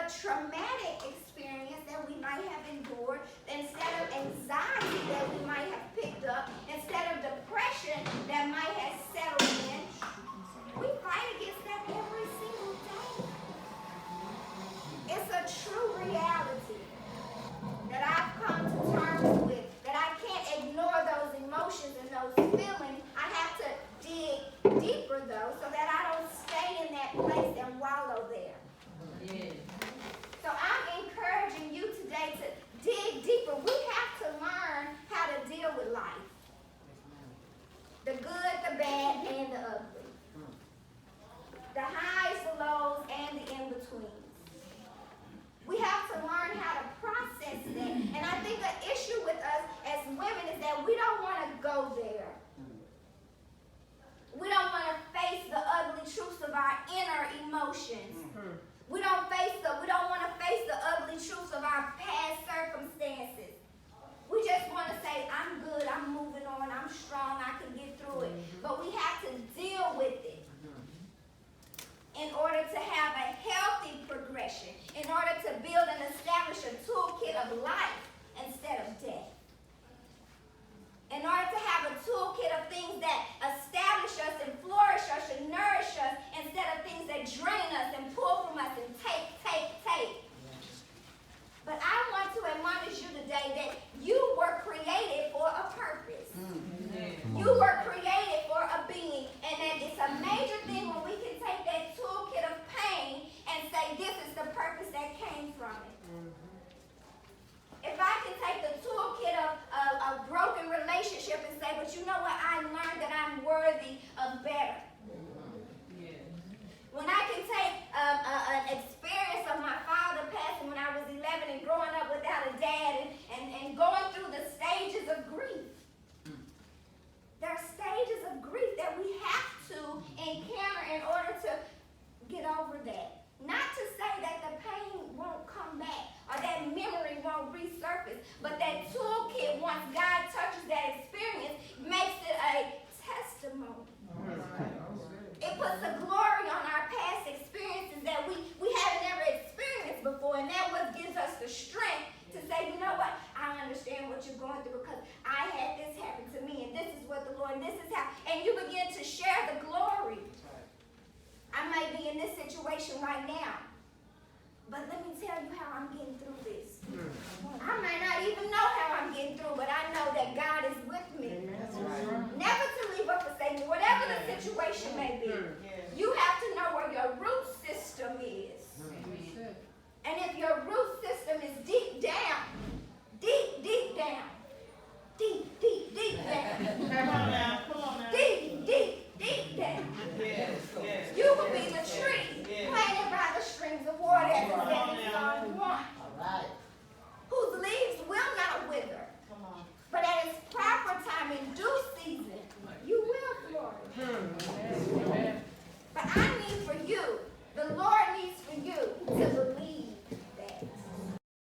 a traumatic experience that we might have endured, instead of anxiety that we might have picked up, instead of depression that might have settled in. We fight against that every single day. It's a true reality that I've come to terms with, that I can't ignore those emotions and those feelings. I have to dig deeper, though, so that I don't stay in that place and wallow there. Yeah. So I'm encouraging you today to dig deeper. We have to learn how to deal with life. The good, the bad, and the ugly. The highs, the lows, and the in-betweens. We have to learn how to process that. And I think the issue with us as women is that we don't want to go there. We don't want to face the ugly truths of our inner emotions. We don't want to face the ugly truths of our past circumstances. We just want to say, I'm good, I'm moving on, I'm strong, I can get through it. But we have to deal with it in order to have a healthy progression, in order to build and establish a toolkit of life instead of death. In order to have a toolkit of things that establish us and flourish us and nourish us, instead of things that drain us and pull from us and take. But I want to admonish you today that you were created for a purpose. You were created for a being. And that it's a major thing when we can take that toolkit of pain and say, this is the purpose that came from it. If I can take the toolkit of a broken relationship and say, but you know what, I learned that I'm worthy of better. When I can take an experience of my father passing when I was 11 and growing up without a dad and going through the stages of grief. There are stages of grief that we have to encounter in order to get over that. Not to say that the pain won't come back or that memory won't resurface, but that toolkit, once God touches that experience, makes it a testimony. It puts a glory on our past experiences that we haven't ever experienced before, and that what gives us the strength to say, you know what, I understand what you're going through because I had this happen to me, and this is what the Lord, and this is how, and you begin to share the glory. I might be in this situation right now, but let me tell you how I'm getting through this. I might not even know how I'm getting through, but I know that God is with me. Never to leave or forsake me, whatever the situation may be. You have to know where your roots